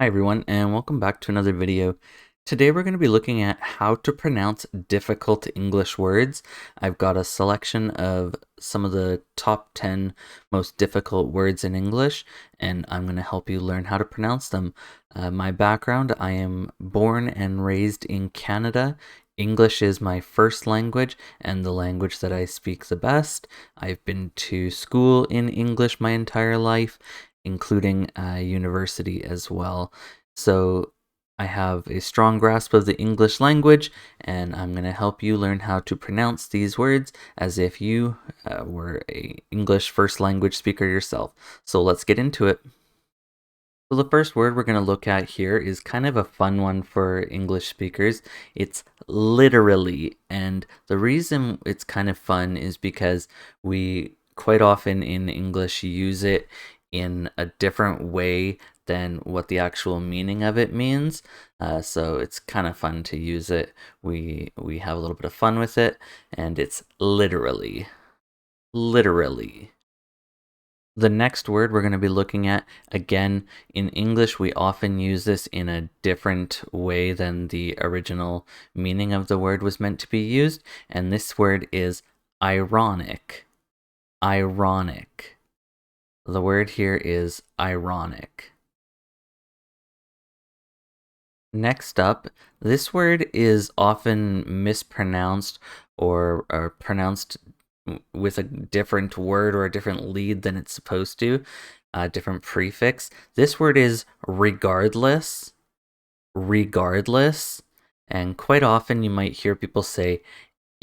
Hi everyone, and welcome back to another video. Today we're going to be looking at how to pronounce difficult English words. I've got a selection of some of the top 10 most difficult words in English, and I'm going to help you learn how to pronounce them. My background, I am born and raised in Canada. English is my first language and the language that I speak the best. I've been to school in English my entire life, including university as well. So I have a strong grasp of the English language, and I'm going to help you learn how to pronounce these words as if you were a English first language speaker yourself. So let's get into it. So the first word we're going to look at here is kind of a fun one for English speakers. It's literally, and the reason it's kind of fun is because we quite often in English use it in a different way than what the actual meaning of it means. So it's kind of fun to use it. We have a little bit of fun with it, and it's literally. Literally. The next word we're going to be looking at, again, in English, we often use this in a different way than the original meaning of the word was meant to be used, and this word is ironic. Ironic. The word here is ironic. Next up, this word is often mispronounced or pronounced with a different word or a different lead than it's supposed to, a different prefix. This word is regardless, regardless, and quite often you might hear people say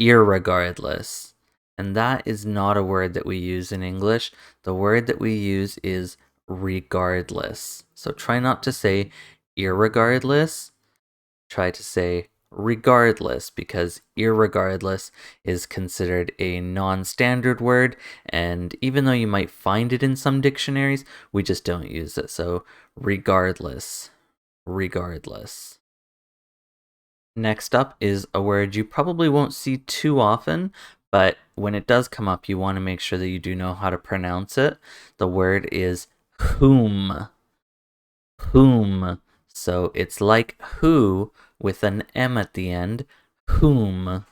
irregardless. And that is not a word that we use in English. The word that we use is regardless. So try not to say irregardless. Try to say regardless, because irregardless is considered a non-standard word, and even though you might find it in some dictionaries, we just don't use it. So regardless, regardless. Next up is a word you probably won't see too often, but when it does come up, you want to make sure that you do know how to pronounce it. The word is whom. Whom. So it's like who with an M at the end. Whom.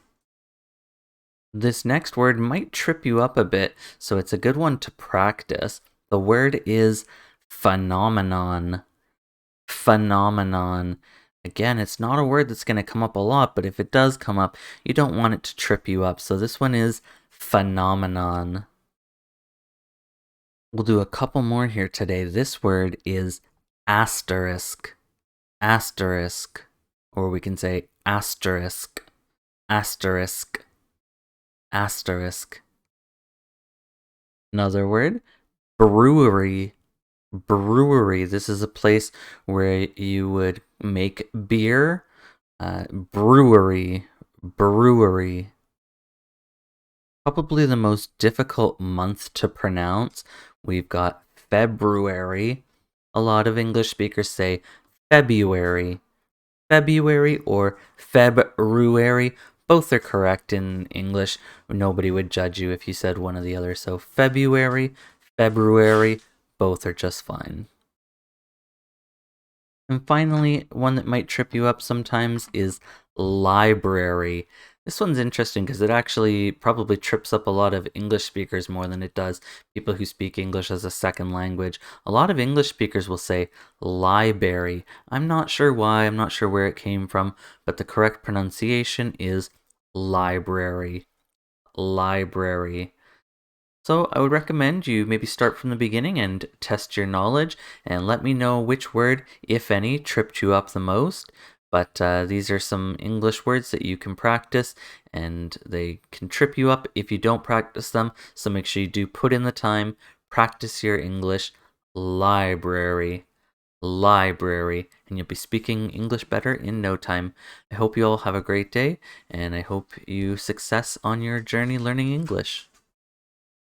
This next word might trip you up a bit, so it's a good one to practice. The word is phenomenon. Phenomenon. Again, it's not a word that's going to come up a lot, but if it does come up, you don't want it to trip you up. So this one is phenomenon. We'll do a couple more here today. This word is asterisk. Asterisk. Or we can say asterisk. Asterisk. Asterisk. Another word, brewery. Brewery. This is a place where you would make beer. Brewery. Brewery. Probably the most difficult month to pronounce. We've got February. A lot of English speakers say February. February or February. Both are correct in English. Nobody would judge you if you said one or the other. So February, February, both are just fine. And finally, one that might trip you up sometimes is library. This one's interesting because it actually probably trips up a lot of English speakers more than it does people who speak English as a second language. A lot of English speakers will say library. I'm not sure why, I'm not sure where it came from, but the correct pronunciation is library. Library. So I would recommend you maybe start from the beginning and test your knowledge and let me know which word, if any, tripped you up the most. But these are some English words that you can practice, and they can trip you up if you don't practice them. So make sure you do put in the time, practice your English. Library. Library. And you'll be speaking English better in no time. I hope you all have a great day, and I hope you success on your journey learning English.